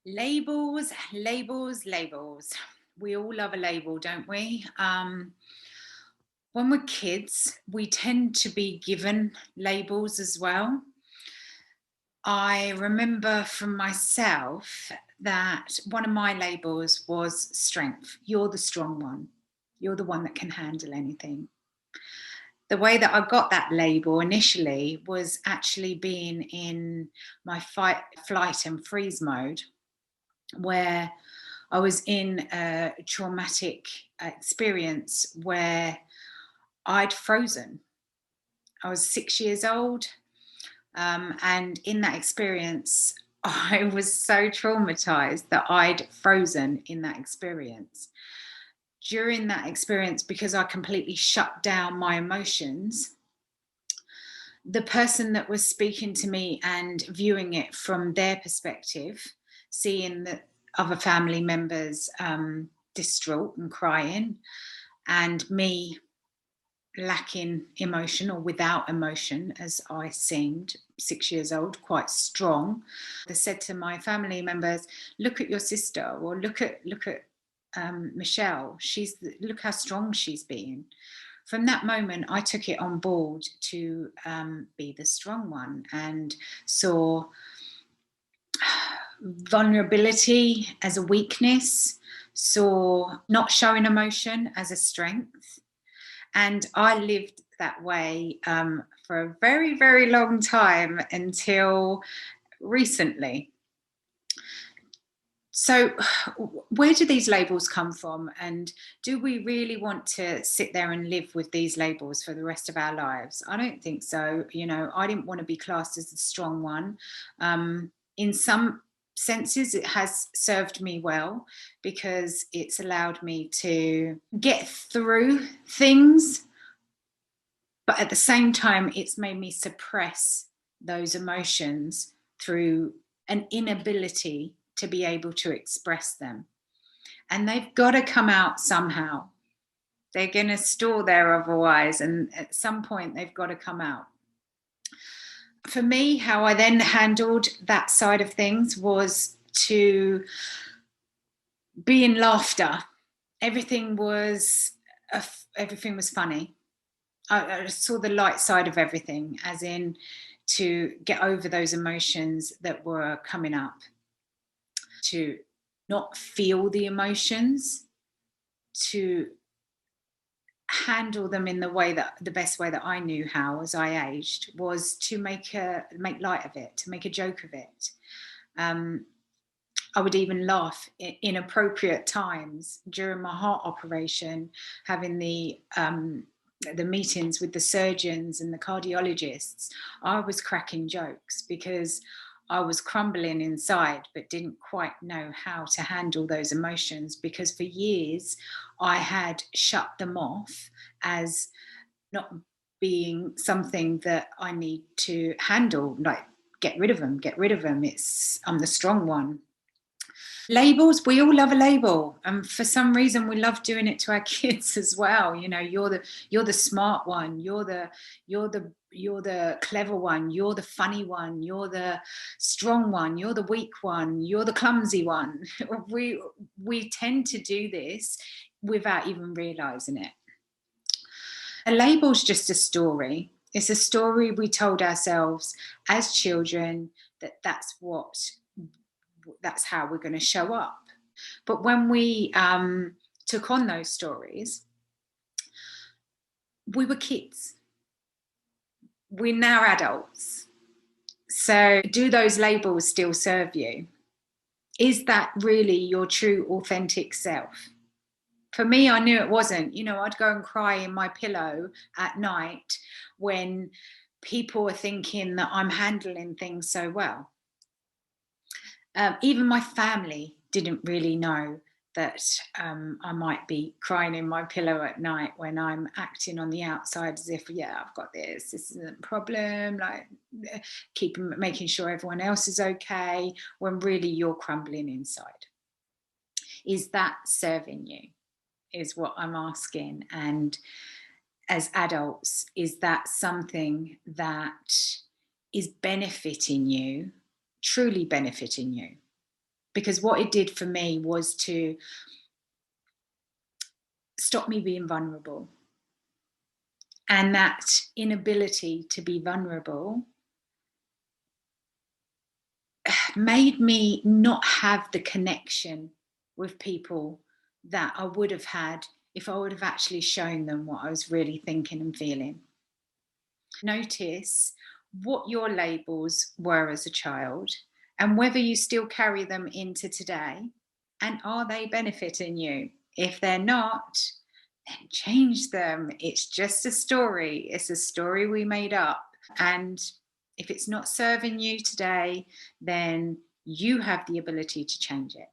Labels, labels, labels. We all love a label, don't we? When we're kids, we tend to be given labels as well. I remember from myself that one of my labels was strength. You're the strong one. You're the one that can handle anything. The way that I got that label initially was actually being in my fight, flight, and freeze mode, where I was in a traumatic experience where I'd frozen. I was 6 years old. And in that experience, I was so traumatized that I'd frozen in that experience. During that experience, because I completely shut down my emotions, the person that was speaking to me and viewing it from their perspective, seeing the other family members distraught and crying, and me lacking emotion or without emotion, as I seemed 6 years old, quite strong. They said to my family members, "Look at your sister," or look at Michelle. Look how strong she's being. From that moment, I took it on board to be the strong one, and saw vulnerability as a weakness, saw not showing emotion as a strength. And I lived that way for a very, very long time until recently. So, where do these labels come from? And do we really want to sit there and live with these labels for the rest of our lives? I don't think so. I didn't want to be classed as the strong one. In some senses, it has served me well because it's allowed me to get through things. But at the same time, it's made me suppress those emotions through an inability to be able to express them. And they've got to come out somehow. They're going to store there otherwise. And at some point, they've got to come out. For me, how I then handled that side of things was to be in laughter. Everything was funny. I saw the light side of everything, as in to get over those emotions that were coming up, to not feel the emotions, to handle them in the best way that I knew how as I aged, was to make light of it, to make a joke of it. I would even laugh in inappropriate times during my heart operation, having the meetings with the surgeons and the cardiologists. I was cracking jokes because I was crumbling inside, but didn't quite know how to handle those emotions, because for years I had shut them off as not being something that I need to handle, like get rid of them. I'm the strong one. Labels, we all love a label, and for some reason we love doing it to our kids as well. You're the smart one, you're the clever one, you're the funny one, you're the strong one, you're the weak one, you're the clumsy one. We tend to do this without even realizing it. A label's just a story. It's a story we told ourselves as children, that's how we're going to show up. But when we took on those stories, we were kids. We're now adults. So do those labels still serve you? Is that really your true, authentic self? For me, I knew it wasn't. I'd go and cry in my pillow at night when people are thinking that I'm handling things so well. Even my family didn't really know that I might be crying in my pillow at night when I'm acting on the outside as if, yeah, I've got this isn't a problem, like making sure everyone else is okay, when really you're crumbling inside. Is that serving you, is what I'm asking. And as adults, is that something that is benefiting you, truly benefiting you? because what it did for me was to stop me being vulnerable. And that inability to be vulnerable made me not have the connection with people that I would have had if I would have actually shown them what I was really thinking and feeling. Notice what your labels were as a child and whether you still carry them into today, and are they benefiting you? If they're not, then change them. It's just a story. It's a story we made up. And if it's not serving you today, then you have the ability to change it.